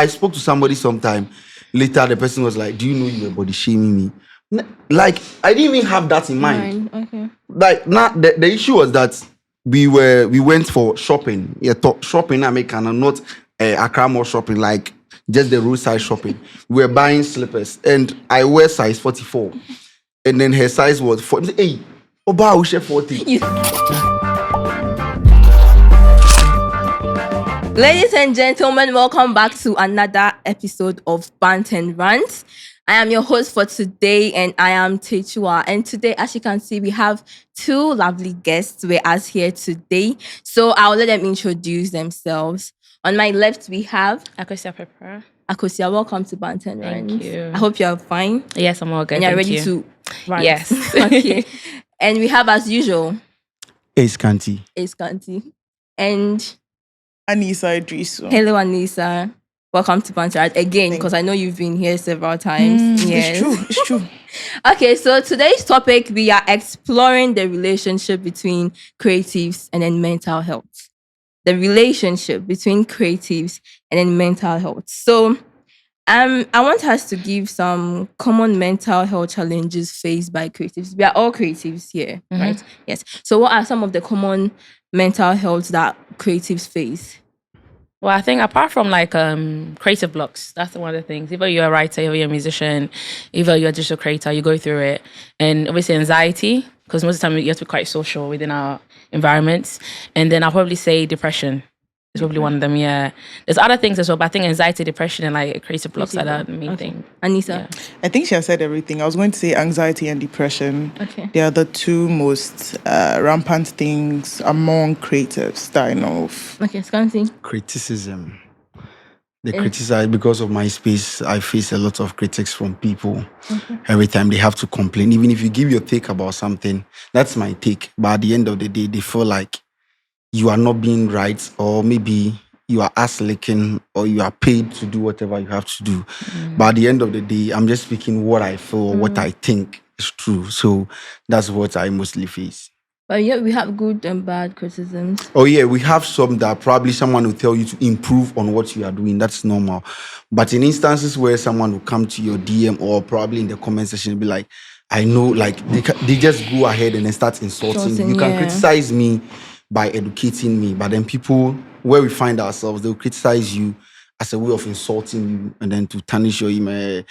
I spoke to somebody sometime. Later, the person was like, "Do you know you were body shaming me?" Like, I didn't even have that in mind. Okay. Like, now the issue was that we went for shopping. Yeah, shopping American, not Accra Mall shopping, like just the roadside shopping. We were buying slippers, and I wear size 44, and then her size was 40. Hey, Oba, we share 40. Ladies and gentlemen, welcome back to another episode of Bant and Rant. I am your host for today, and I am Techua. And today, as you can see, we have two lovely guests with us here today. So I'll let them introduce themselves. On my left, we have Akosia Pepper. Akosia. Welcome to Bant and Rant. Thank you. I hope you're fine. Yes, I'm all good. And you're Thank ready you. to rant. Yes. Okay. And we have, as usual, Ace Kanti. And Anissa Idrisu. hello, Anissa. Welcome to Bant and Rant again, because I know you've been here several times. Yes. It's true. Okay, so today's topic, we are exploring the relationship between creatives and then mental health. The relationship between creatives and then mental health. So, I want us to give some common mental health challenges faced by creatives. We are all creatives here, right? Yes. So, what are some of the common mental health that creatives face? Well, I think apart from like creative blocks, that's one of the things. Either you're a writer, either you're a musician, either you're a digital creator, you go through it. And obviously anxiety, because most of the time you have to be quite social within our environments. And then I'll probably say depression is probably one of them, yeah. There's other things as well, but I think anxiety, depression, and like creative blocks are the main thing. Anissa? Yeah. I think she has said everything. I was going to say anxiety and depression. Okay. They are the two most rampant things among creatives that I know of. Okay, Skansi. Criticism. They criticize because of my space. I face a lot of critics from people. Every time they have to complain, even if you give your take about something, that's my take. But at the end of the day, they feel like you are not being right, or maybe you are ass licking, or you are paid to do whatever you have to do. But at the end of the day, I'm just speaking what I feel, or what I think is true. So that's what I mostly face. But yeah, we have good and bad criticisms. Oh yeah, we have some that probably someone will tell you to improve on what you are doing. That's normal. But in instances where someone will come to your DM or probably in the comment section and be like, I know, like they just go ahead and then start insulting you. You can criticize me by educating me, but then people where we find ourselves, they'll criticize you as a way of insulting you and then to tarnish your image.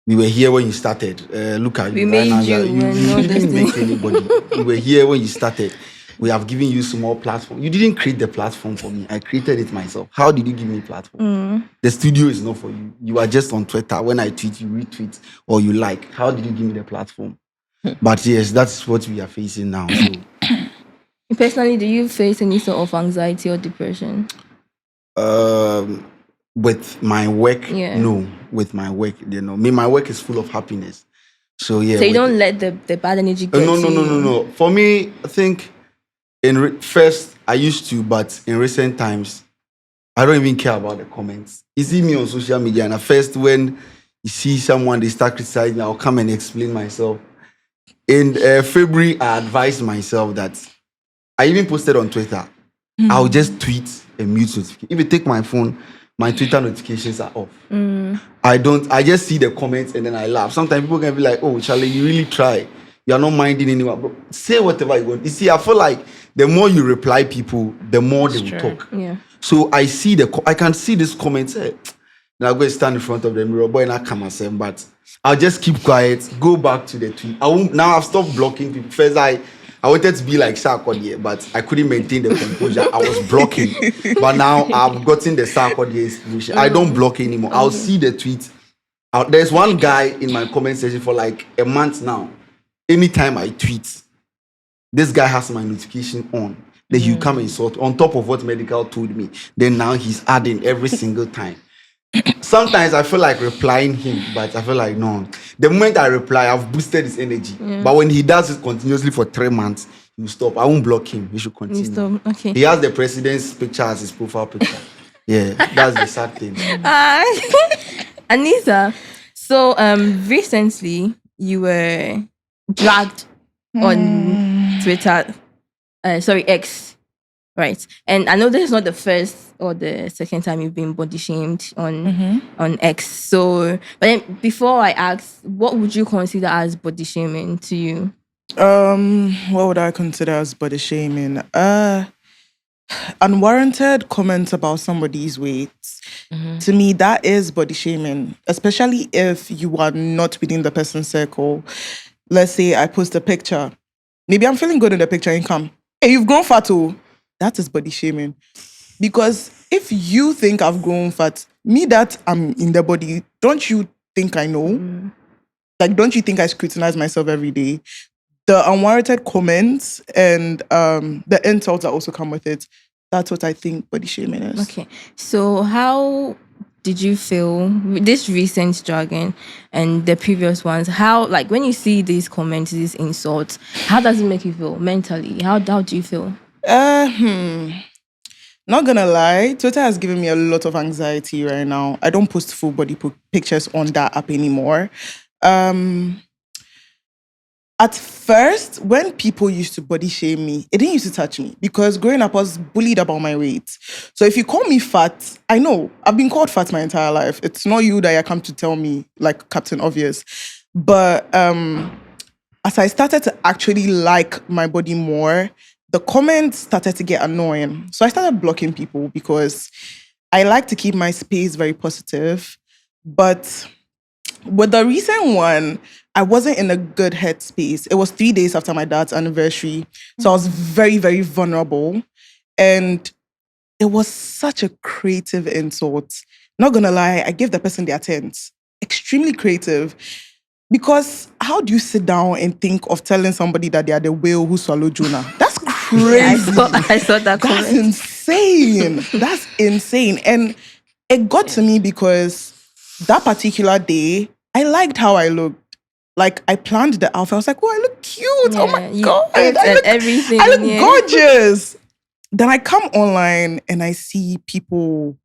We were here when you started. Look at We you. made Right now, you didn't make anybody. We were here when you started. We have given you small platform. You didn't create the platform for me. I created it myself. How did you give me a platform? The studio is not for you. You are just on Twitter. When I tweet, you retweet or you like. How did you give me the platform? But yes, that's what we are facing now. So. Personally, do you face any sort of anxiety or depression? With my work, Yeah. no. With my work, my work is full of happiness. So yeah. So you don't let the bad energy get No. to you? No. For me, I think first I used to, but in recent times, I don't even care about the comments. You see me on social media, and at first when you see someone, they start criticizing, I'll come and explain myself. In February, I advised myself that I even posted on Twitter. I'll just tweet and mute notifications. If you take my phone, my Twitter notifications are off. I just see the comments and then I laugh. Sometimes people can be like, oh, Charlie, you really try. You're not minding anyone. But say whatever you want. You see, I feel like the more you reply people, the more they will talk. Yeah. So I can see this comment. Now I'm going to stand in front of the mirror, boy, not come myself, but I'll just keep quiet, go back to the tweet. Now I've stopped blocking people. First, I wanted to be like Sarkodie, but I couldn't maintain the composure. I was blocking. But now I've gotten the Sarkodie inspiration. I don't block anymore. I'll see the tweet. There's one guy in my comment section for like a month now. Anytime I tweet, this guy has my notification on. Then he'll come and insult on top of what medical told me. Then now he's adding every single time. Sometimes I feel like replying him, but I feel like no. The moment I reply, I've boosted his energy. But when he does it continuously for 3 months, he will stop. I won't block him. He should continue. Stop. Okay. He has the president's picture as his profile picture. Yeah, that's the sad thing. Anissa, so recently you were dragged on Twitter. X, right? And I know this is not the first or the second time you've been body shamed on X. So, but then before I ask, what would you consider as body shaming to you? What would I consider as body shaming? Unwarranted comments about somebody's weight. To me, that is body shaming, especially if you are not within the person's circle. Let's say I post a picture. Maybe I'm feeling good in the picture and come, hey, you've grown fat too. That is body shaming. Because if you think I've grown fat, me that I'm in the body, don't you think I know? Like, don't you think I scrutinize myself every day? The unwarranted comments and the insults that also come with it, that's what I think body shaming is. Okay. So how did you feel with this recent jargon and the previous ones? How, like, when you see these comments, these insults, how does it make you feel mentally? How do you feel? Not gonna lie, Twitter has given me a lot of anxiety right now. I don't post full body pictures on that app anymore. At first, when people used to body shame me, it didn't used to touch me because growing up, I was bullied about my weight. So if you call me fat, I know I've been called fat my entire life. It's not you that you come to tell me, like Captain Obvious. But as I started to actually like my body more, the comments started to get annoying. So I started blocking people because I like to keep my space very positive. But with the recent one, I wasn't in a good headspace. It was 3 days after my dad's anniversary. So I was very, very vulnerable. And it was such a creative insult. Not gonna lie, I gave the person their tens. Extremely creative. Because how do you sit down and think of telling somebody that they are the whale who swallowed Jonah? That's crazy. I saw that comment. That's insane. That's insane. And it got to me because that particular day, I liked how I looked. Like, I planned the outfit. I was like, oh, I look cute. Oh my God. Everything. I look gorgeous. Then I come online and I see people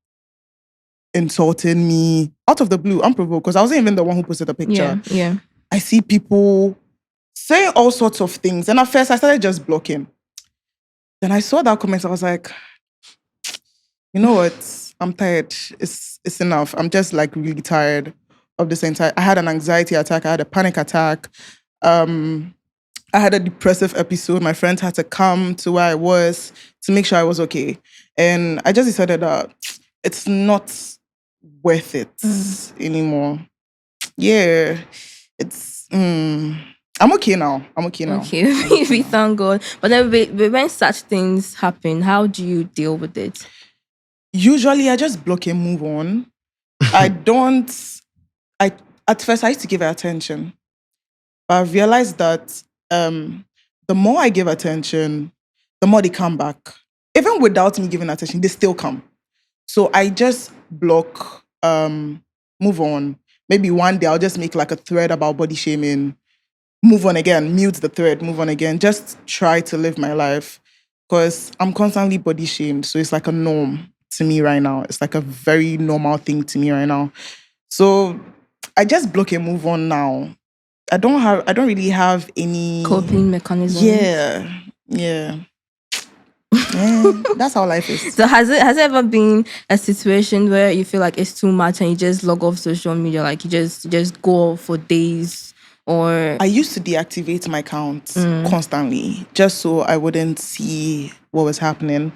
insulting me out of the blue, unprovoked, because I wasn't even the one who posted the picture. Yeah. I see people saying all sorts of things. And at first, I started just blocking. Then I saw that comment. I was like, you know what? I'm tired. It's enough. I'm just like really tired of this entire. I had an anxiety attack. I had a panic attack. I had a depressive episode. My friends had to come to where I was to make sure I was okay. And I just decided that it's not worth it anymore. Yeah, it's. I'm okay now. Okay, we thank God. But then when such things happen, how do you deal with it? Usually, I just block and move on. At first, I used to give it attention. But I've realized that the more I give attention, the more they come back. Even without me giving attention, they still come. So I just block, move on. Maybe one day I'll just make like a thread about body shaming, move on again, mute the thread, move on again. Just try to live my life because I'm constantly body shamed. So it's like a norm to me right now. It's like a very normal thing to me right now. So I just block and move on now. I don't really have any coping mechanisms. Yeah. That's how life is. So has it ever been a situation where you feel like it's too much and you just log off social media, like you just go for days? Or I used to deactivate my accounts constantly just so I wouldn't see what was happening.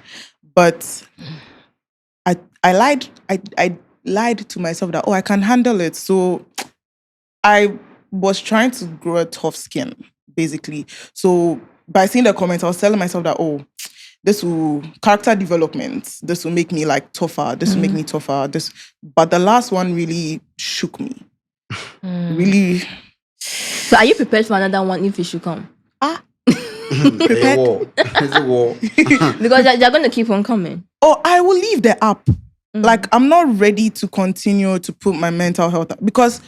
But I lied to myself that I can handle it. So I was trying to grow a tough skin, basically. So by seeing the comments, I was telling myself that, this will character development. This will make me like tougher. This will make me tougher. But the last one really shook me. Really. So are you prepared for another one if it should come? Prepared? It's a war. Because they're going to keep on coming. I will leave the app. Like, I'm not ready to continue to put my mental health up. Because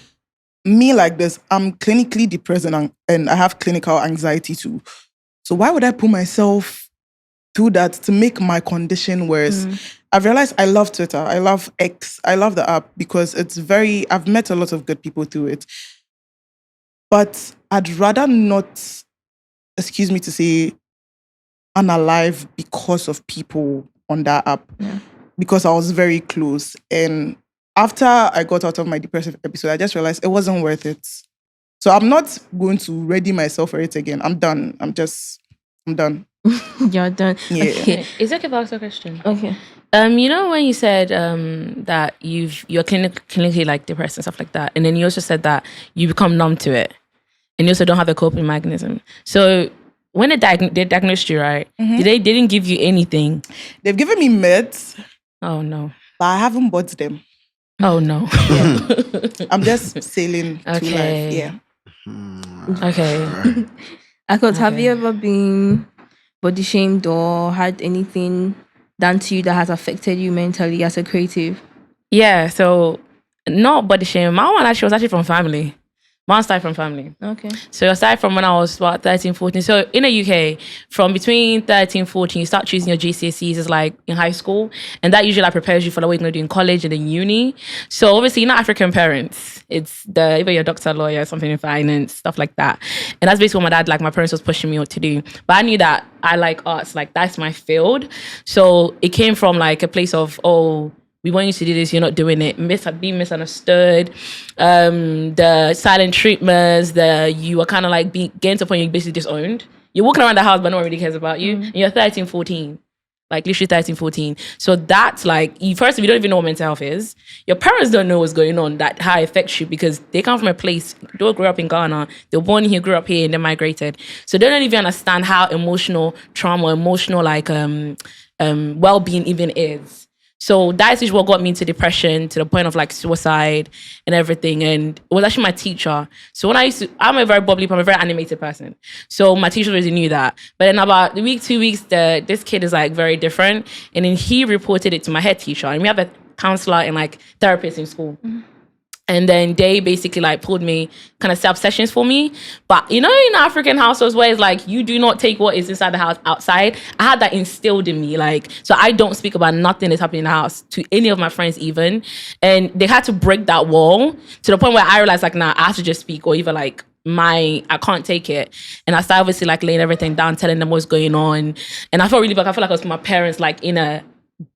me like this, I'm clinically depressed and I have clinical anxiety too. So why would I put myself through that to make my condition worse? I've realized I love Twitter. I love X. I love the app because I've met a lot of good people through it. But I'd rather not, excuse me to say, unalive because of people on that app. Yeah. because I was very close. And after I got out of my depressive episode, I just realized it wasn't worth it. So I'm not going to ready myself for it again. I'm done. I'm done. You're done. Yeah. Okay. Is it okay if I ask a question? Okay. You know when you said that you're clinically like depressed and stuff like that, and then you also said that you become numb to it, and you also don't have a coping mechanism. So when they diagnosed you, right? They didn't give you anything? They've given me meds, Oh no. but I haven't bought them. Oh no. I'm just sailing through Okay. life. Yeah. Okay. Akot, have you ever been body shamed or had anything done to you that has affected you mentally as a creative? Yeah. So not body shame. My one actually was actually from family. Mine started from family. Okay. So I started from when I was about 13, 14. So in the UK, from between 13, 14, you start choosing your GCSEs as like in high school. And that usually like prepares you for what you're going to do in college and then uni. So obviously, you're not African parents. It's either you're a doctor, lawyer, something in finance, stuff like that. And that's basically what my parents was pushing me to do. But I knew that I like arts, like that's my field. So it came from like a place of, we want you to do this, you're not doing it. Being misunderstood, the silent treatments, you are kind of like getting to a point you're basically disowned. You're walking around the house, but no one really cares about you. And you're 13, 14. Like literally 13, 14. So that's like, first, if you don't even know what mental health is, your parents don't know what's going on, that how it affects you, because they come from a place, they all grew up in Ghana, they were born here, grew up here, and they migrated. So they don't even understand how emotional trauma, emotional like well-being even is. So that is what got me into depression, to the point of like suicide and everything. And it was actually my teacher. So when I'm a very bubbly, I'm a very animated person. So my teacher already knew that. But then about the week, 2 weeks, this kid is like very different. And then he reported it to my head teacher. And we have a counselor and like therapist in school. And then they basically like pulled me, kind of set up sessions for me. But you know, in African households where it's like, you do not take what is inside the house outside. I had that instilled in me. Like, so I don't speak about nothing that's happening in the house to any of my friends even. And they had to break that wall to the point where I realized like, nah, I have to just speak, or even like, I can't take it. And I started obviously like laying everything down, telling them what's going on. And I felt really bad. I felt like I was my parents like in a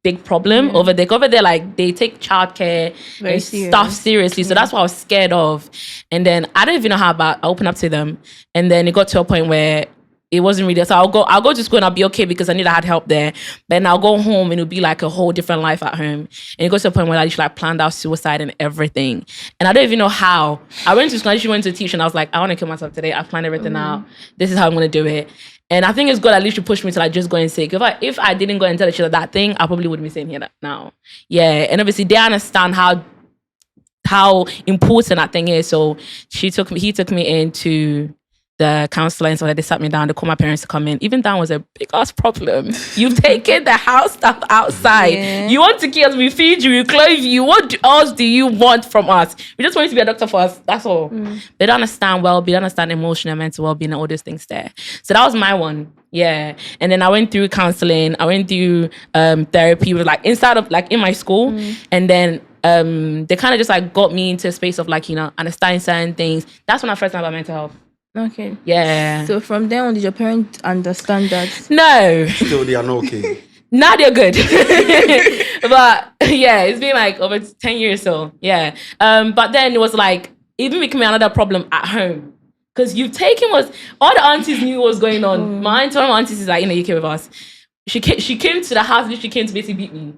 big problem over there. Like they take childcare and stuff seriously. So that's what I was scared of. And then I don't even know how I opened up to them. And then it got to a point where it wasn't really, so I'll go to school and I'll be okay because I knew I had help there. But then I'll go home and it'll be like a whole different life at home. And it got to a point where I just like planned out suicide and everything. And I don't even know how. I went to school, I just went to teach and I was like, I want to kill myself today. I've planned everything out. This is how I'm going to do it. And I think it's good at least to push me to like just go and say, if I didn't go and tell each other that thing, I probably wouldn't be sitting here now. Yeah. And obviously they understand how important that thing is. So he took me into the counselor and so that they sat me down, they called my parents to come in. Even that was a big ass problem. You've taken the house stuff outside. Yeah. You want to kill us, we feed you, we clothe you. What else do you want from us? We just want you to be a doctor for us. That's all. They don't understand well-being, they don't understand emotional and mental well-being and all those things there. So that was my one. Yeah. And then I went through counseling, I went through therapy with like inside of like in my school. And then they kind of just like got me into a space of like, you know, understanding certain things. That's when I first learned about mental health. Okay. Yeah. So from then on, did your parents understand that? No. Still, they are not okay. Now they're good. But yeah, it's been like over 10 years so. Yeah. But then it was like, it even became another problem at home. Because you've taken all the aunties knew what was going on. My aunties is like in the UK with us. She came to the house, she came to basically beat me.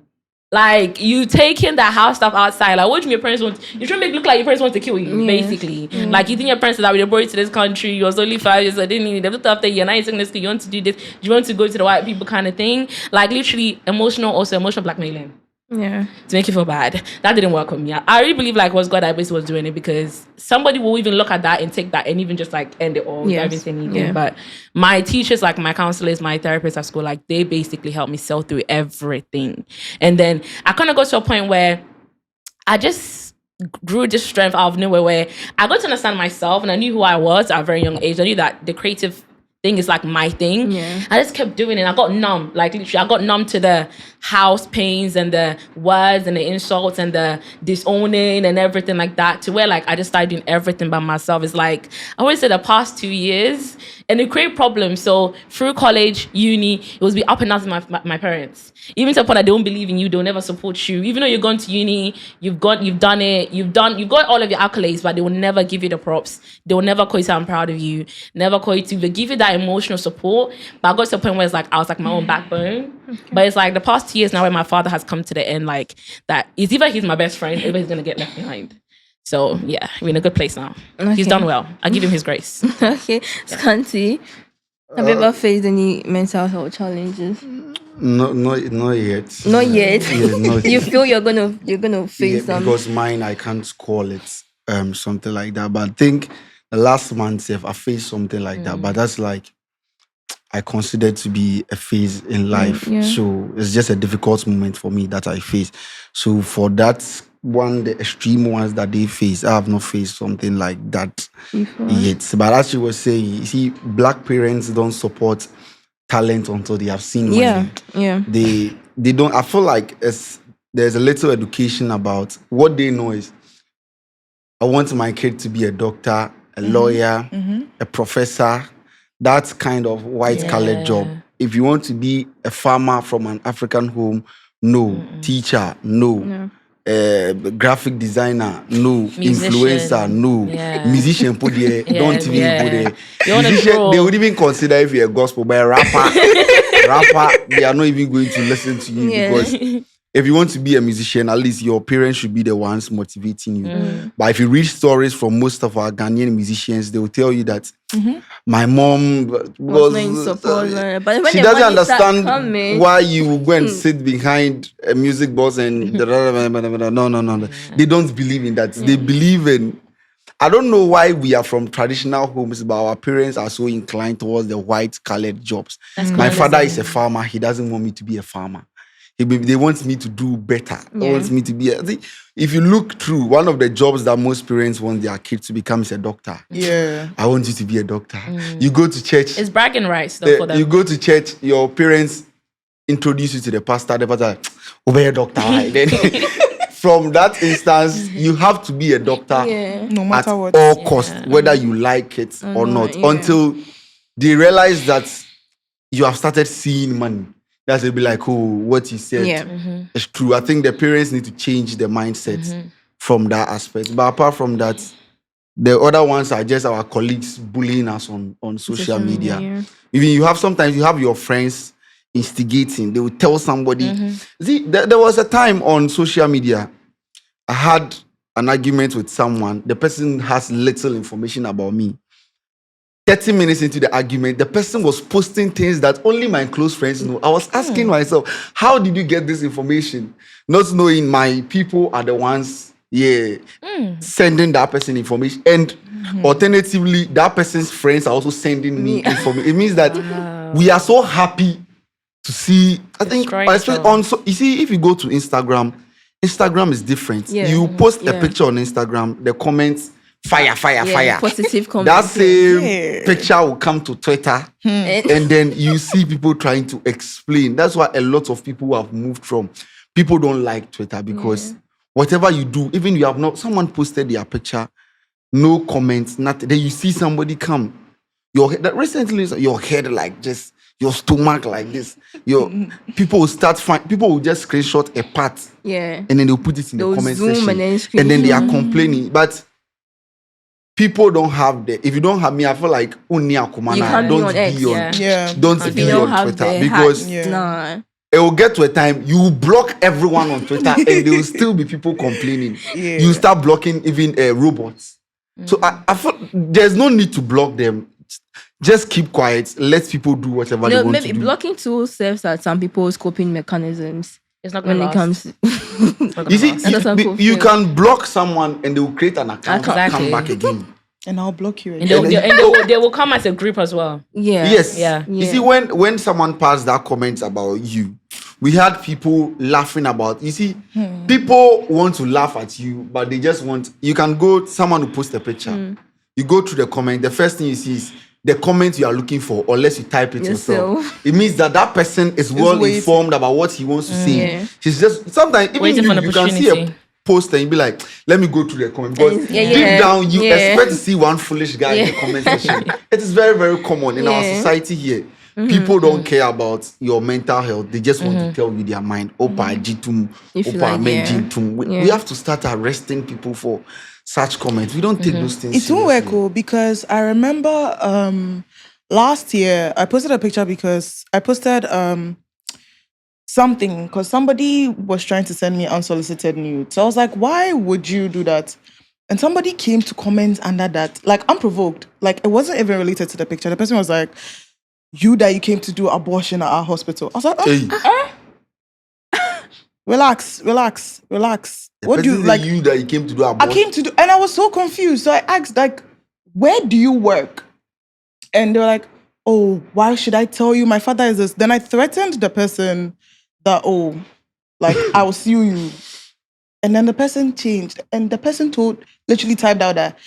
Like, you taking that house stuff outside. Like, what do you mean your parents want? You're trying to make it look like your parents want to kill you, basically. Like, you think your parents said that we brought you to this country, you was only 5 years, I didn't need it. They looked after you, now you're taking this, you want to do this, you want to go to the white people kind of thing. Like, literally, emotional blackmailing. Yeah. To make you feel bad. That didn't work on me. I really believe, like, was God that basically was doing it, because somebody will even look at that and take that and even just, like, end it all. Yes. Everything. Yeah. But my teachers, like, my counselors, my therapists at school, like, they basically helped me sail through everything. And then I kind of got to a point where I just grew this strength out of nowhere, where I got to understand myself and I knew who I was at a very young age. I knew that the creative thing is like my thing. Yeah. I just kept doing it. I got numb. Like literally, I got numb to the house pains and the words and the insults and the disowning and everything like that. To where like I just started doing everything by myself. It's like I always say the past 2 years, and it created problems. So through college, uni, it was be up and down with my parents. Even to the point that they don't believe in you, they'll never support you. Even though you're going to uni, you've done it, you've got all of your accolades, but they will never give you the props. They will never call you say I'm proud of you. Never call you to they give you that emotional support. But I got to a point where it's like I was like my own backbone. Okay. But it's like the past 2 years now where my father has come to the end, like that is either he's my best friend, or he's gonna get left behind. So yeah, we're in a good place now. Okay. He's done well. I give him his grace. Okay. Scanty, have you ever faced any mental health challenges? No, not yet. Not yet. Yeah, not You yet. feel you're gonna face some. Because mine, I can't call it something like that. But I think the last month, if I faced something like that, but that's like I consider to be a phase in life. Yeah. So it's just a difficult moment for me that I face. So for that one, the extreme ones that they face, I have not faced something like that yet. But as you were saying, you see, black parents don't support talent until they have seen money. Yeah. They don't. I feel like there's a little education about what they know is I want my kid to be a doctor, a lawyer, a professor, that kind of white collar job. If you want to be a farmer from an African home, no. Teacher, no. Graphic designer, no. Musician. Influencer, no. Musician, put there. Don't even put there. Musician, they would even consider if you're a gospel, but a rapper, they are not even going to listen to you because if you want to be a musician, at least your parents should be the ones motivating you. But if you read stories from most of our Ghanaian musicians, they will tell you that my mom she doesn't understand why you go and sit behind a music box and no. They don't believe in that. They believe in. I don't know why we are from traditional homes, but our parents are so inclined towards the white-colored jobs. My father is a farmer. He doesn't want me to be a farmer. They want me to do better. They want me to be if you look through, one of the jobs that most parents want their kids to become is a doctor. Yeah. I want you to be a doctor. You go to church. It's bragging rights though for them. You go to church, your parents introduce you to the pastor obey a doctor. Then from that instance, you have to be a doctor no matter at what. all costs, whether you like it or not, until they realize that you have started seeing money. That's they'll be like, oh, what you said is true. I think the parents need to change their mindset from that aspect. But apart from that, the other ones are just our colleagues bullying us on social media. Even sometimes you have your friends instigating. They will tell somebody. See, there was a time on social media, I had an argument with someone. The person has little information about me. 30 minutes into the argument, the person was posting things that only my close friends know. I was asking myself, how did you get this information? Not knowing my people are the ones, sending that person information. And alternatively, that person's friends are also sending me information. It means that we are so happy to see, I think, especially you see, if you go to Instagram is different. You post a picture on Instagram, the comments, fire. Positive comments. That same picture will come to Twitter, and then you see people trying to explain. That's why a lot of people have moved from. People don't like Twitter because whatever you do, even you have not, someone posted their picture, no comments, nothing. Then you see somebody come, recently your head like just, your stomach like this. People will people will just screenshot a part, and then they'll put it in the comment section, and then they are complaining, but. People don't have if you don't have me, I feel like don't be on Twitter because it will get to a time you block everyone on Twitter and there will still be people complaining. You start blocking even robots. So I feel there's no need to block them. Just keep quiet. Let people do whatever they want to do. Maybe blocking tools serves as some people's coping mechanisms. It's not when it comes. You see, you can block someone and they will create an account and come back again. And I'll block you again. And they will come as a group as well. Yes. You see, when someone passed that comment about you, we had people laughing about. You see, people want to laugh at you, but they just want. You can go. Someone who post a picture. You go through the comment. The first thing you see is the comment you are looking for unless you type it yourself. Yourself. It means that person is well waiting. informed about what he wants to say. Yeah. She's just sometimes even Waiting for an you can see a opportunity. post and you be like, let me go through the comment, because Yeah, deep yeah. down you Yeah. expect to see one foolish guy in the Yeah. comment section. It is very, very common in our Yeah. society here. People don't care about your mental health. They just want to tell you their mind. Opa jitum, If you opa like, men yeah. jitum. We Yeah. have to start arresting people for such comments. We don't take those things It won't work, seriously. because I remember last year I posted a picture because I posted something because somebody was trying to send me unsolicited nudes. So I was like, why would you do that? And somebody came to comment under that, like unprovoked. Like it wasn't even related to the picture. The person was like, you that you came to do abortion at our hospital. I was like, Hey, relax. What do you person like? say you that you came to do I abortion? came to do, and I was so confused. So I asked, like, where do you work? And they were like, oh, why should I tell you? My father is this. Then I threatened the person that, oh, like, I will sue you. And then the person changed. And the person literally typed out that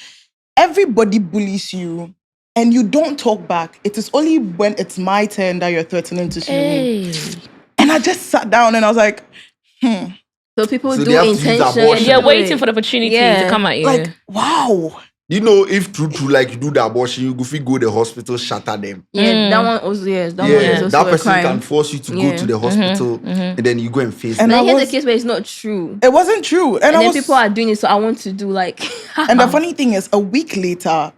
everybody bullies you and you don't talk back. It is only when it's my turn that you're threatening to sue me. Hey. And I just sat down and I was like, So people So do they have to use intention. abortion. They're waiting for the opportunity Yeah. to come at you. like, wow. You know, if true, like you do the abortion, you go to the hospital, shatter them. Yeah, that one also, yes. That one Yeah, is also that a person crime. can force you to go Yeah. to the hospital, and then you go and face And them. But I here's was- the case where it's not true. It wasn't true. And, And I then was, people are doing it, so I want to do like. and the funny thing is, a week later,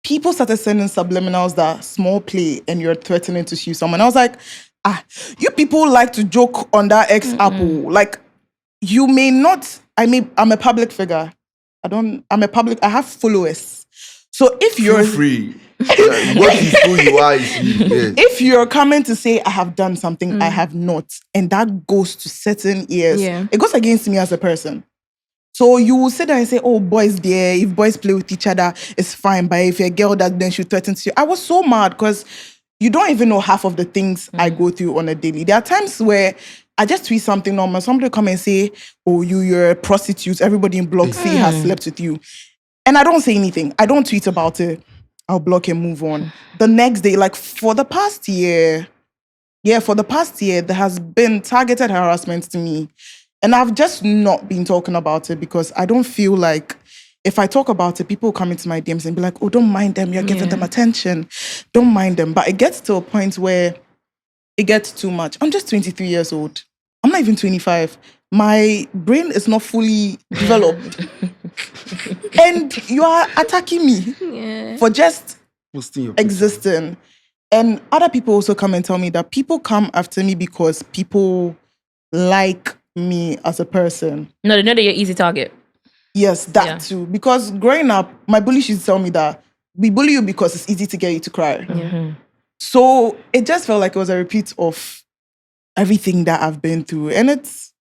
people started sending subliminals that small play and you're threatening to sue someone. I was like, you people like to joke on that Apple. Like, you may not, I'm a public figure. I have followers. So if you're Feel free. What is who you are is you. Yes. if you're coming to say I have done something, I have not, and that goes to certain ears, Yeah. it goes against me as a person. So you will sit there and say, oh, boys there, if boys play with each other, it's fine. But if a girl does, then she threatens you. I was so mad because you don't even know half of the things I go through on a daily. There are times where I just tweet something normal. Somebody will come and say, oh, you're a prostitute. Everybody in blog C has slept with you. And I don't say anything. I don't tweet about it. I'll block and move on. The next day, like for the past year, there has been targeted harassment to me. And I've just not been talking about it because I don't feel like if I talk about it, people come into my DMs and be like, oh, don't mind them. You're giving them attention. Don't mind them. But it gets to a point where it gets too much. I'm just 23 years old. I'm not even 25. My brain is not fully developed. And you are attacking me for just Posting your picture. existing. And other people also come and tell me that people come after me because people like me as a person. No, they know that you're easy target. Yes, that Yeah. too. Because growing up, my bully used to tell me that we bully you because it's easy to get you to cry. So it just felt like it was a repeat of everything that I've been through. And it's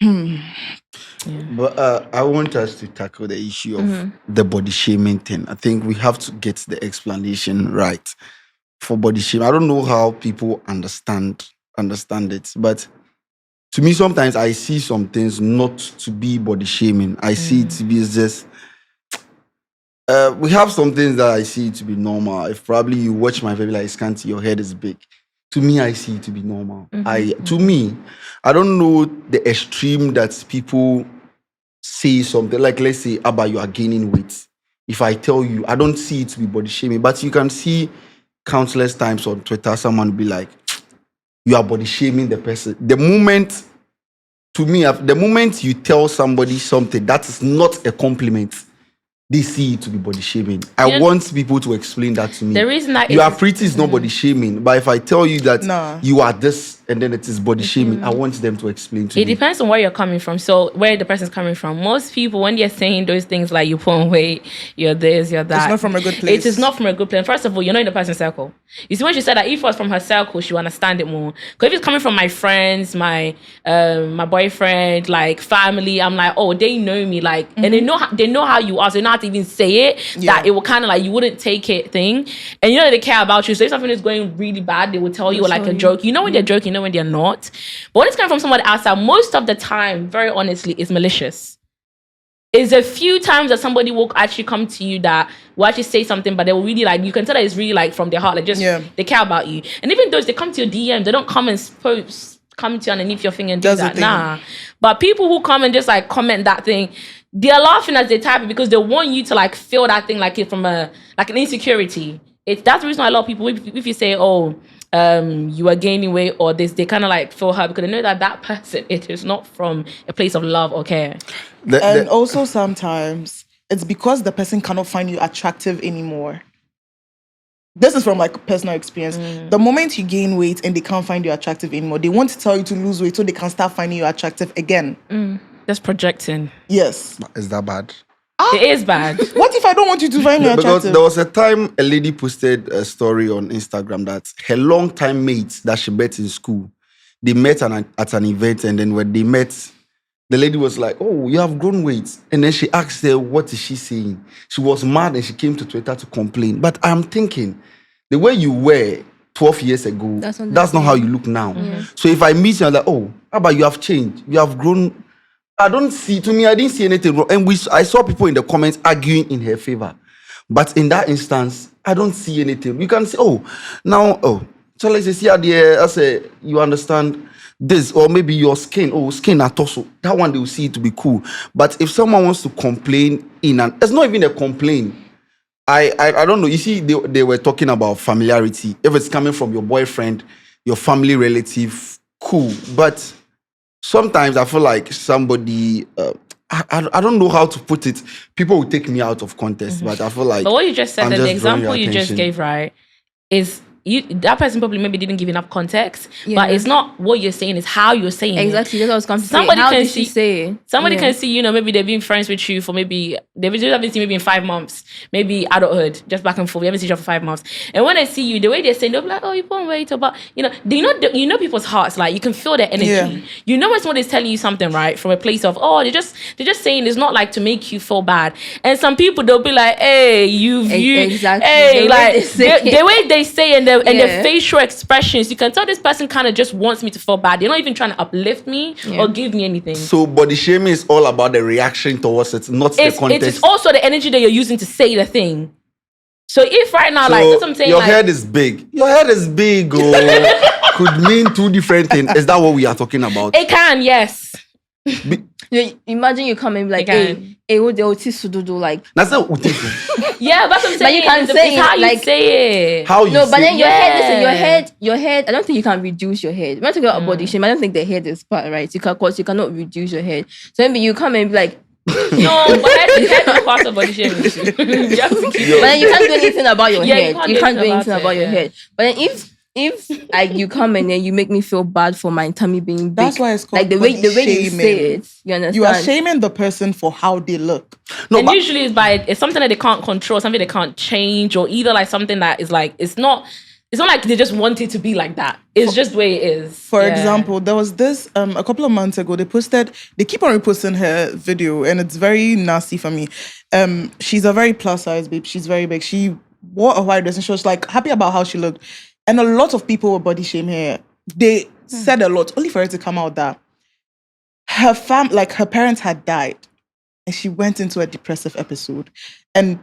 But I want us to tackle the issue of the body shaming thing. I think we have to get the explanation right for body shaming. I don't know how people understand it, but to me, sometimes I see some things not to be body shaming. I see it to be just. We have some things that I see to be normal. If probably you watch my baby like scanty, your head is big. To me, I see it to be normal. To me, I don't know the extreme that people say something like, let's say, Abba, you are gaining weight. If I tell you, I don't see it to be body shaming, but you can see countless times on Twitter, someone will be like, you are body shaming the person. The moment you tell somebody something that is not a compliment, they see it to be body shaming. I want people to explain that to me. The reason that you are pretty is not body shaming, but if I tell you that Nah. you are this and then it is body shaming, I want them to explain to It me. depends on where you're coming from. So where the person's coming from. Most people, when they're saying those things like you put on weight, you're this, you're that. It's not from a good place. It is not from a good place. First of all, you're not in the person's circle. You see, when she said that if it was from her circle, she would understand it more. Because if it's coming from my friends, my boyfriend, like family, I'm like, oh, they know me, like, and they know how you are, so they know how to even say it. Yeah. That it will kind of like you wouldn't take it thing, and you know they care about you. So if something is going really bad, they will tell you like a joke. You know when they're joking, you know when they're not. But when it's coming from someone outside, most of the time, very honestly, it's malicious. it's a few times that somebody will actually come to you that will actually say something, but they will really like, you can tell that it's really like from their heart, like just they care about you. And even those, they come to your DM, they don't come and come to you underneath your thing and do that. Nah. But people who come and just like comment that thing, they're laughing as they type it because they want you to like feel that thing like it from a like an insecurity. That's the reason why a lot of people, if you say, you are gaining weight or this, they kind of like feel hurt because they know that person, it is not from a place of love or care. And also sometimes it's because the person cannot find you attractive anymore. This is from like personal experience. The moment you gain weight and they can't find you attractive anymore, they want to tell you to lose weight so they can start finding you attractive again. That's projecting. Yes. Is that bad? It is bad. What if I don't want you to find me attractive? Because there was a time a lady posted a story on Instagram that her long-time mates that she met in school, they met at an event, and then when they met, the lady was like, "Oh, you have grown weight." And then she asked her, "What is she saying?" She was mad and she came to Twitter to complain. But I'm thinking, the way you were 12 years ago, that's not how you look now. So if I meet you, I'm like, "Oh, how about you have changed? You have grown." I didn't see anything wrong. And I saw people in the comments arguing in her favor. But in that instance, I don't see anything. You can say, so let's say, I say, you understand this, or maybe your skin, skin at torso. That one, they will see it to be cool. But if someone wants to complain it's not even a complaint. I don't know. You see, they were talking about familiarity. If it's coming from your boyfriend, your family relative, cool. But sometimes I feel like somebody, I don't know how to put it. People will take me out of context, but I feel like. But what you just said, the example you just gave, right, is that person probably maybe didn't give enough context, but it's not what you're saying, it's how you're saying exactly. it. That's what I was going to say. How did she say it? Somebody can see, maybe they've been friends with you for maybe, they've haven't seen maybe in 5 months, maybe adulthood, just back and forth, we haven't seen each other for 5 months. And when they see you, the way they're saying, they'll be like, "Oh, you put on weight," but you know people's hearts, like you can feel their energy. Yeah. You know when somebody's telling you something, right, from a place of, they're just saying it's not like to make you feel bad. And some people, they'll be like, "Hey, exactly. Hey, the way they say and the facial expressions, you can tell this person kind of just wants me to feel bad. They're not even trying to uplift me or give me anything." So body shaming is all about the reaction towards it, not the context. It is also the energy that you're using to say the thing. So if right now, that's what I'm saying. Your head is big. Your head is big. Could mean two different things. Is that what we are talking about? It can, yes. Imagine you come and be like, "Hey, what the otis to do?" Like that's not what yeah, that's what I'm saying. But you can say how like, you say it. How you no, but then your head. Yeah. Listen, your head. I don't think you can reduce your head. When I talk about body shame, I don't think the head is part, right? You cannot reduce your head. So maybe you come and be like, no, but the head is part of body shaming. But then you can't do anything about your head. You can't do anything about your head. But then if like you come and then you make me feel bad for my tummy being big, that's why it's called like the way you say it. You understand? You are shaming the person for how they look. No, and usually it's something that they can't control, something they can't change, or either like something that is like it's not like they just want it to be like that. It's just the way it is. For example, there was this a couple of months ago. They keep on reposting her video, and it's very nasty for me. She's a very plus size babe. She's very big. She wore a white dress and she was like happy about how she looked. And a lot of people were body shaming her. They said a lot, only for her to come out that her parents had died, and she went into a depressive episode. And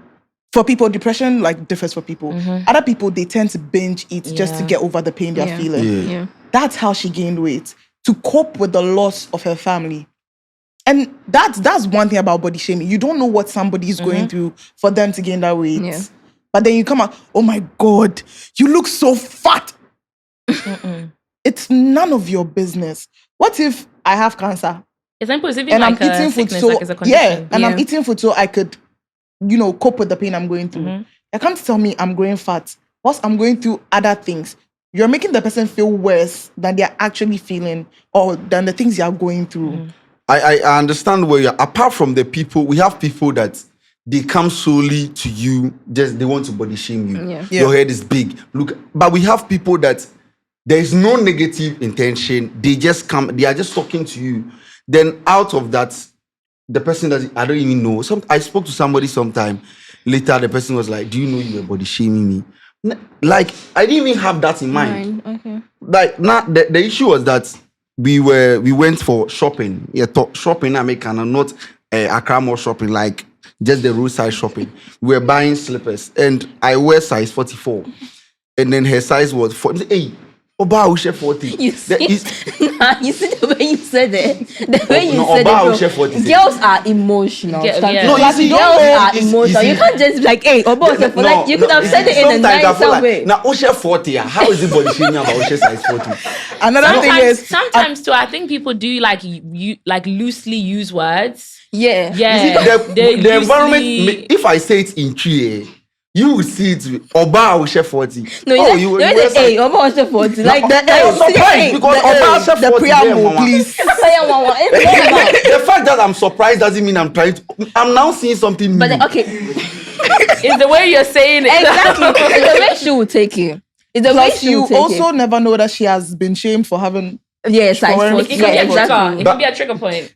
for people, depression like differs for people. Other people, they tend to binge eat just to get over the pain they're feeling. Yeah. That's how she gained weight, to cope with the loss of her family. And that's one thing about body shaming. You don't know what somebody is going through for them to gain that weight. Yeah. But then you come out, "Oh my God, you look so fat." It's none of your business. What if I have cancer? It's impossible, and like I'm eating food, so I'm eating food so I could, cope with the pain I'm going through. You can't tell me I'm growing fat whilst I'm going through other things. You're making the person feel worse than they're actually feeling, or than the things you're going through. I understand where you're. Apart from the people, we have people that they come solely to you, just they want to body shame you. Yeah. Your head is big. Look, but we have people that there is no negative intention. They just come, they are just talking to you. Then out of that, the person that I don't even know. I spoke to somebody sometime later. The person was like, "Do you know you were body shaming me?" Like I didn't even have that in mind. Okay. Like now the issue was that we went for shopping. Yeah, shopping American and not Accra Mall shopping, like just the roadside shopping. We were buying slippers, and I wear size 44, and then her size was 40. Hey, Oba will share 40. You see, you see the way you said it. The way you no, said Oba will it, share bro. 40. Girls are emotional. Yeah. No, you see, girls are it's- emotional. You can't just be like, hey, Oba will share 40. Like, you could have said it in a sometimes I nicer feel like, way. now Osha 40, how is it body shaming about Osha size 40? Another thing is, sometimes too, I think people do like you like loosely use words. Yeah. Yeah, The environment, if I say it in Twi, you will see it. Oba will share 40. No, you say, hey, Oba will share 40. Like, I was surprised because Oba will share 40. the preamble, Mama. please. The fact that I'm surprised doesn't mean I'm trying to. I'm now seeing something new. But then, okay, It's the way you're saying it. exactly. It's the way she will take you. It's the way Plus, she you will take also it. never know that she has been shamed for having. Yeah, size Sure. 40. It can be Yeah, a trigger. exactly. It can be a trigger point.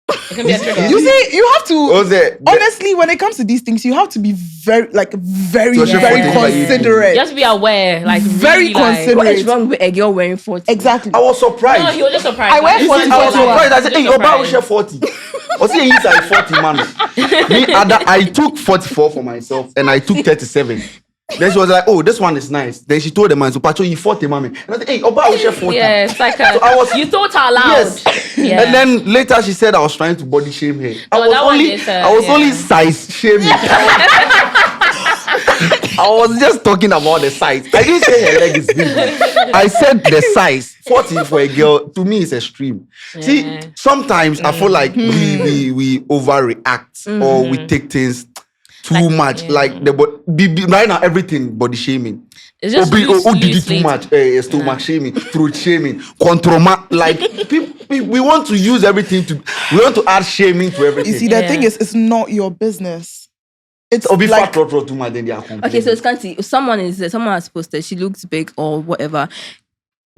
It can be a trigger. You see, you have to. the- Honestly, when it comes to these things, you have to be very Social very media. considerate. You have to be aware, like Very really, like, considerate. What is wrong with a girl wearing 40? Exactly. I was surprised. No, you're just surprised. I wear Like, 40 I was for surprised. I said, Just hey, Oba will surprised. share 40. I see inside 40, man. I took 44 for myself and I took 37. Then she was like, oh, this one is nice. Then she told the man, so Pacho, you 40, mommy. And I said, hey, Oba will share 40. Yeah, it's like So I was- you thought out loud. Yes. Yeah. And then later she said I was trying to body shame her. I No, was that one only is, I was yeah. only size shaming. I was just talking about the size. I didn't say her leg is big. I said the size. 40 for a girl, to me, is extreme. See, Yeah. sometimes I feel like we overreact or we take things too Like, much. yeah. Like right now, everything body shaming. It's just Did it too loosely. much? Stomach shaming, throat shaming, controma. Like we want to use everything we want to add shaming to everything. You see, the Yeah. thing is, it's not your business. It's Obi like fat too much, then they are complaining. Okay, so it's Kanti. If someone has posted, she looks big or whatever.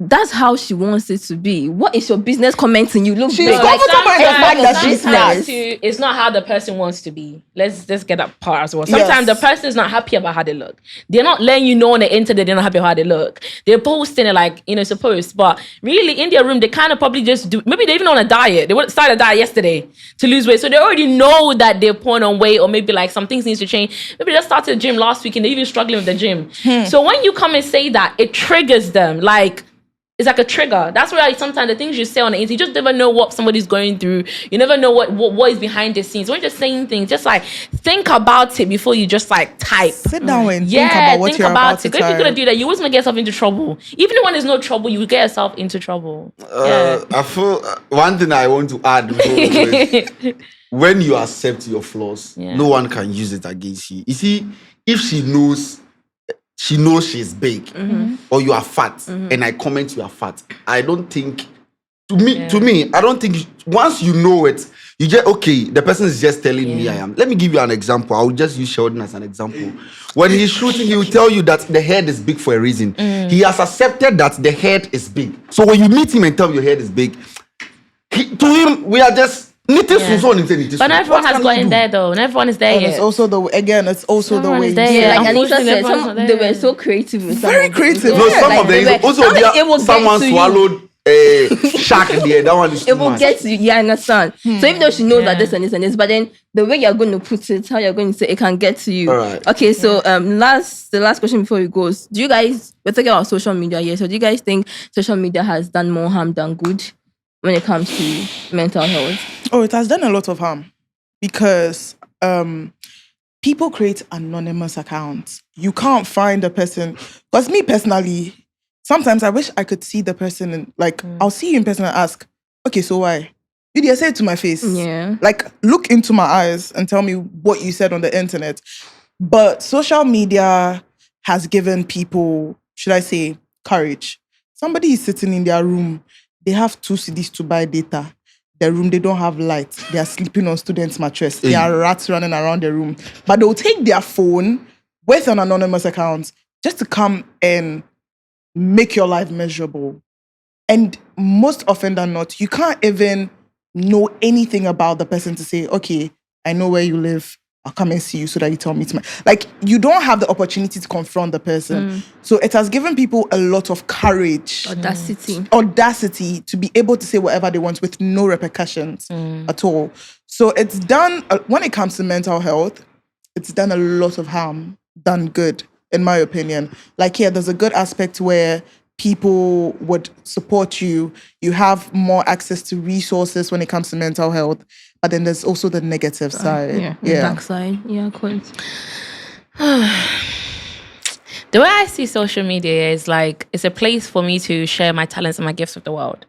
That's how she wants it to be. What is your business commenting? You look She's big. comfortable in the fact that she's sometimes fat. too, it's not how the person wants to be. Let's just get that part as well. Sometimes Yes. the person is not happy about how they look. They're not letting you know on the internet they're not happy about how they look. They're posting it like, it's a post. But really in their room, they kind of probably just do, maybe they're even on a diet. They would start a diet yesterday to lose weight. So they already know that they're putting on weight, or maybe like some things needs to change. Maybe they just started the gym last week and they're even struggling with the gym. So when you come and say that, it triggers them. Like, it's like a trigger. That's why sometimes the things you say on the internet, you just never know what somebody's going through. You never know what is behind the scenes. When you're just saying things, just like think about it before you just like type. sit down and Yeah, think about what you're about to If you're gonna type. do that, you always gonna get yourself into trouble. Even when there's no trouble, you get yourself into trouble. Yeah. I feel one thing I want to add is when you accept your flaws, Yeah. no one can use it against you. You see, if she knows she's big or you are fat and I comment you are fat, I don't think to me, I don't think once you know it, you just okay, the person is just telling me I am. Let me give you an example. I'll just use Sheldon as an example. When he's shooting, he will tell you that the head is big for a reason. He has accepted that the head is big. So when you meet him and tell him your head is big, to him, we are just knitting on him. But not everyone has gotten there though. Not everyone is there And yet. it's also the Everyone way is you there, say yeah. it. Like Anita Unfortunately, said, everyone's not they there. were so creative with Very some of creative. them. No, Yeah, some like of they them were- also something it will get someone to you. swallowed a shark there. That one is too It will much. get to you. Yeah, I understand. So even though she knows that Yeah. this and this and this, but then the way you're going to put it, how you're going to say it can get to you. All right. Okay, so the last question before we go is, do you guys, we're talking about social media here, so do you guys think social media has done more harm than good when it comes to mental health? Oh, it has done a lot of harm because people create anonymous accounts. You can't find a person. Because me personally, sometimes I wish I could see the person and I'll see you in person and ask, okay, so why? Did you say it to my face? Yeah. Like, look into my eyes and tell me what you said on the internet. But social media has given people, should I say, courage. Somebody is sitting in their room. They have 2 CDs to buy data. Their room, they don't have light. They are sleeping on students' mattress. There are rats running around the room. But they'll take their phone with an anonymous account just to come and make your life miserable. And most often than not, you can't even know anything about the person to say, okay, I know where you live. I'll come and see you so that you tell me to like, you don't have the opportunity to confront the person. So it has given people a lot of courage, audacity to be able to say whatever they want with no repercussions at all. So it's done, when it comes to mental health, it's done a lot of harm than good, in my opinion. Like, yeah, there's a good aspect where people would support you. You have more access to resources when it comes to mental health. But then there's also the negative side. The dark side. Yeah, quite. The way I see social media is like, it's a place for me to share my talents and my gifts with the world.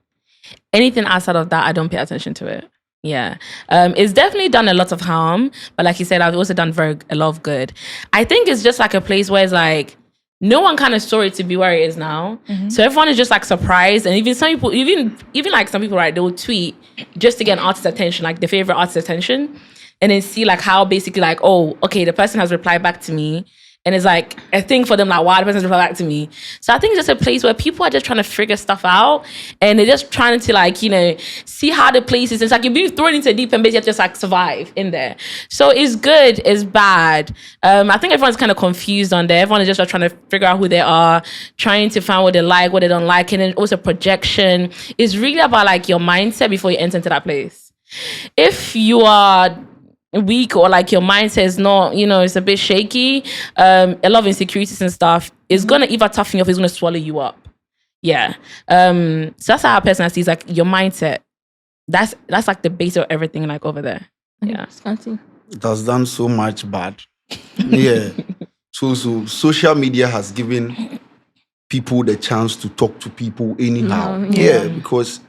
Anything outside of that, I don't pay attention to it. Yeah. It's definitely done a lot of harm. But like you said, I've also done a lot of good. I think it's just like a place where it's like, no one kind of saw it to be where it is now. So everyone is just like surprised. And even some people, even like some people, right, they will tweet just to get an artist's attention, like their favorite artist's attention. And then see like how basically like, oh, okay, the person has replied back to me. And it's like a thing for them, like, wow, the person's replied back to me. So I think it's just a place where people are just trying to figure stuff out. And they're just trying to like, you know, see how the place is. It's like you're being thrown into a deep end, but you have to just like survive in there. So it's good, it's bad. I think everyone's kind of confused on there. Everyone is just like, trying to figure out who they are, trying to find what they like, what they don't like. And then also projection. It's really about like your mindset before you enter into that place. If you are weak or like your mindset is not, you know, it's a bit shaky, a lot of insecurities and stuff, it's gonna either toughen you up, it's gonna swallow you up. Yeah. So that's how I personally see, like your mindset. That's like the base of everything, like over there. Yeah. It has done so much bad. Yeah. So social media has given people the chance to talk to people anyhow. Yeah, because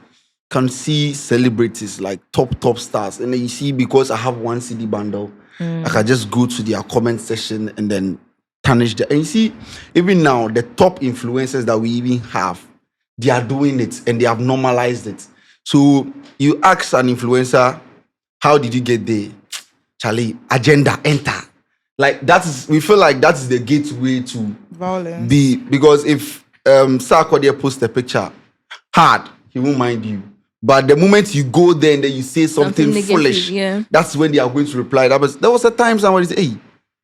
can see celebrities like top stars, and then you see, because I have one CD bundle, I can just go to their comment section and then tarnish them. And you see, even now the top influencers that we even have, they are doing it and they have normalized it. So you ask an influencer, how did you get there? Charlie, agenda, enter. Like we feel like that is the gateway to violence. Because if Sarkodie posts a picture hard, he won't mind you. But the moment you go there and then you say something foolish, that's when they are going to reply. There was a time somebody said, hey,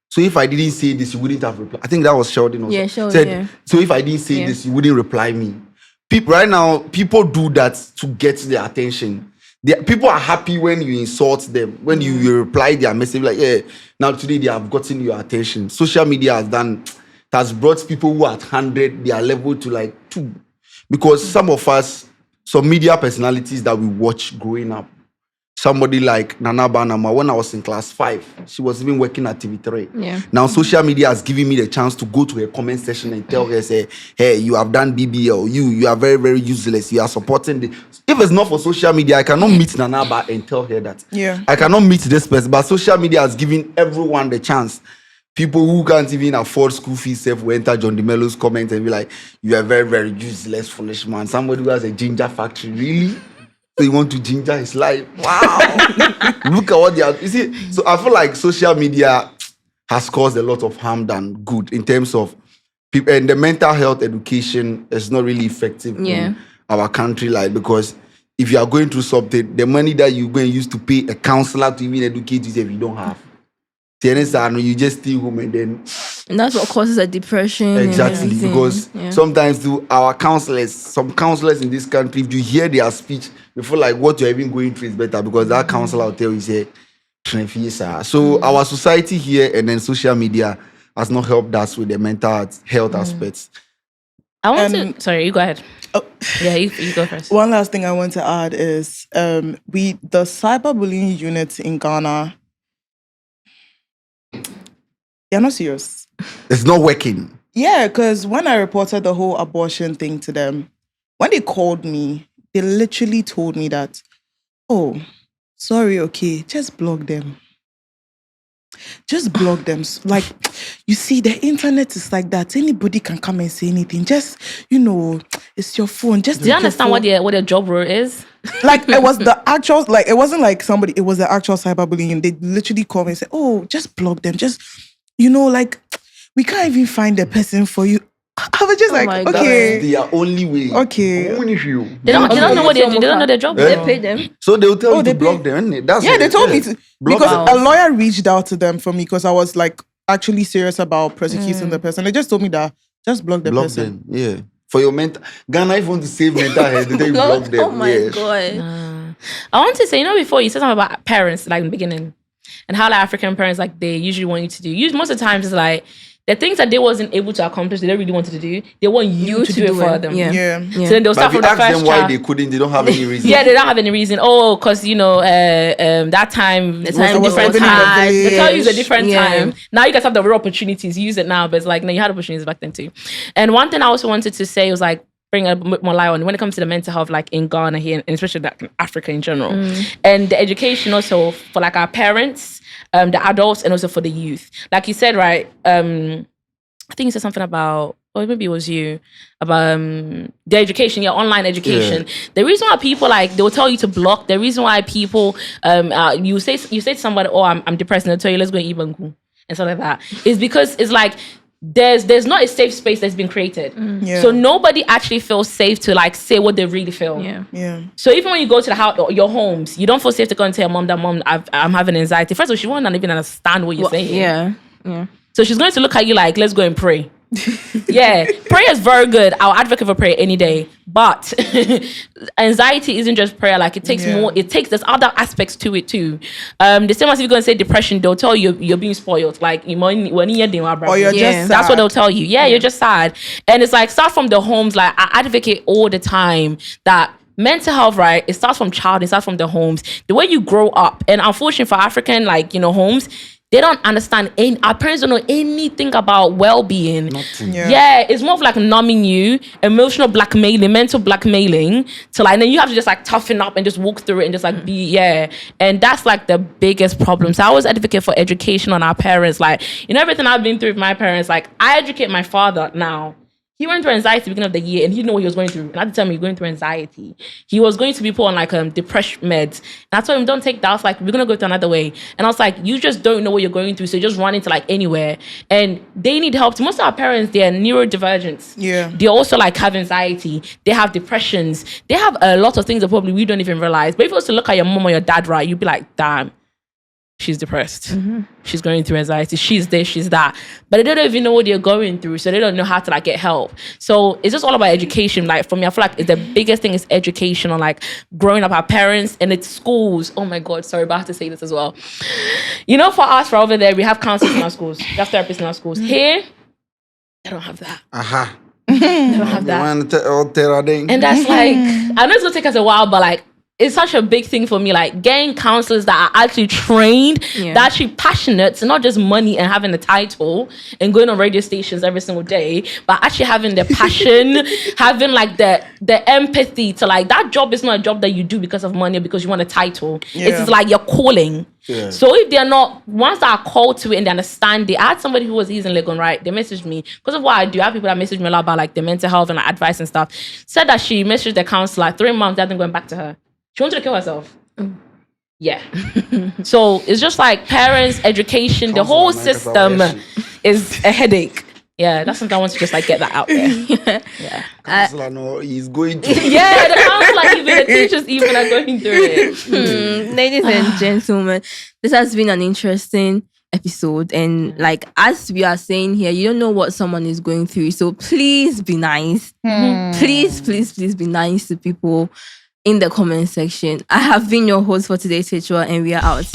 so if I didn't say this, you wouldn't have replied. I think that was Sheldon also. Yeah, Sheldon, so if I didn't say this, you wouldn't reply me. Right now, people do that to get their attention. People are happy when you insult them, when you reply their message, like, yeah, now today they have gotten your attention. Social media has brought people who are at 100, their level to like 2. Because some of us, some media personalities that we watch growing up, somebody like Nana Banama, when I was in class 5, she was even working at TV3. Yeah. Now social media has given me the chance to go to her comment section and tell her, say, hey, you have done BBL, you are very, very useless, you are supporting the... If it's not for social media, I cannot meet Nana Ba and tell her that. Yeah. I cannot meet this person, but social media has given everyone the chance. People who can't even afford school fees will enter John DeMello's comment and be like, you are very, very useless, foolish man. Somebody who has a ginger factory, really? So you want to ginger his life? Wow. Look at what they are. You see, so I feel like social media has caused a lot of harm than good in terms of people, and the mental health education is not really effective in our country, like, because if you are going through something, the money that you're going to use to pay a counselor to even educate you, if you don't have. You just stay home and then... And that's what causes a depression. Exactly, because sometimes some counselors in this country, if you hear their speech, you feel like what you're even going through is better, because that counselor will tell you, say, so our society here and then social media has not helped us with the mental health aspects. I want to... Sorry, you go ahead. Oh. Yeah, you go first. One last thing I want to add is the cyberbullying unit in Ghana, they're not serious. It's not working. Yeah, because when I reported the whole abortion thing to them, when they called me, they literally told me that, oh, sorry, okay, just block them. Just block them. Like, you see, the internet is like that. Anybody can come and say anything. Just, it's your phone. Just do you understand what their job role is? Like, it was the actual, like, it wasn't like somebody, it was the actual cyberbullying. They literally called me and said, oh, just block them. Just, like, we can't even find the person for you. I was just my like, God. okay. That's their only way. Okay. Only if you. They don't know what they don't know their job. They pay them. So they'll tell you they to block pay- them. Innit? That's Yeah, what they told me to block because them. a lawyer reached out to them for me because I was like actually serious about prosecuting the person. They just told me that just block the Block person. them. Yeah. For your mental Ghana, if you want to save mental health, they tell you block them. Oh my Yes. God. I want to say, before you said something about parents, like in the beginning, and how like African parents, like they usually want you to do. Most of the times, it's like the things that they wasn't able to accomplish, they don't really wanted to do. They want you to do it for them. Yeah. Yeah. So then they'll But start if you from the ask first them why child. they couldn't, they don't have any reason. Yeah, they don't have any reason. Oh, because that time The was time a was different living in the time. They tell you it's a different Yeah. time. Now you guys have the real opportunities. Use it now, but it's like no, you had opportunities back then too. And one thing I also wanted to say was like bring a bit more light on when it comes to the mental health, like in Ghana here, and especially like in Africa in general, and the education also for like our parents, the adults, and also for the youth. Like you said, right? I think you said something about, or maybe it was you, about the education, your online education. Yeah. The reason why people like they'll tell you to block. The reason why people you say to somebody, oh, I'm depressed, and they'll tell you let's go and eat banku and stuff like that, is because it's like there's not a safe space that's been created. Yeah. So nobody actually feels safe to like say what they really feel. Yeah. Yeah. So even when you go to the house, your homes, you don't feel safe to go and tell your mom that I'm having anxiety. First of all, she won't even understand what you're saying. Yeah. Yeah. So she's going to look at you like, let's go and pray. Yeah, prayer is very good. I'll advocate for prayer any day. But anxiety isn't just prayer. Like it takes more. It takes there's other aspects to it too. The same as if you're going to say depression, they'll tell you you're being spoiled. Like Or you're Yeah. just sad. that's what they'll tell you. Yeah, you're just sad. And it's like start from the homes. Like I advocate all the time that mental health, right? It starts from child. It starts from the homes. The way you grow up. And unfortunately for African, homes, they don't understand. Our parents don't know anything about well-being. Nothing. Yeah. It's more of like numbing you, emotional blackmailing, mental blackmailing, to like, and then you have to just like toughen up and just walk through it and just like be, And that's like the biggest problem. So I always advocate for education on our parents. Like, everything I've been through with my parents, like I educate my father now. He went through anxiety at the beginning of the year and he didn't know what he was going through. And at the time, he was going through anxiety. He was going to be put on like depression meds. And I told him, don't take that. I was like, we're going to go through another way. And I was like, you just don't know what you're going through. So you just run into like anywhere. And they need help. Most of our parents, they're neurodivergent. Yeah. They also like have anxiety. They have depressions. They have a lot of things that probably we don't even realize. But if you was to look at your mom or your dad, right, you'd be like, damn. She's depressed. She's going through anxiety. She's this, she's that. But they don't even know what they're going through. So they don't know how to like get help. So it's just all about education. Like for me, I feel like the biggest thing is education on like growing up our parents and it's schools. Oh my God, sorry, but I have to say this as well. For us, for over there, we have counselors in our schools. We have therapists in our schools. Here, they don't have that. Aha. They don't have that. And that's like, I know it's gonna take us a while, but like, it's such a big thing for me, like getting counselors that are actually trained, that are actually passionate. It's not just money and having a title and going on radio stations every single day, but actually having the passion, having like the empathy to like, that job is not a job that you do because of money or because you want a title. It's just like your calling. Yeah. So if they're not, once they are called to it and they understand it, I had somebody who was he's in Legon, right? They messaged me because of what I do. I have people that message me a lot about like the mental health and like advice and stuff. Said that she messaged the counselor 3 months, they hadn't going back to her. She wanted to kill herself. Yeah. So it's just like parents, education, the whole system is a headache. Yeah, that's something I want to just like get that out there. Yeah. Counselor, no, he's going to. Yeah, the counselor, even the teachers even are going through it. Ladies and gentlemen, this has been an interesting episode, and like as we are saying here, you don't know what someone is going through, so please be nice. Please be nice to people in the comment section. I have been your host for today's ritual, and we are out.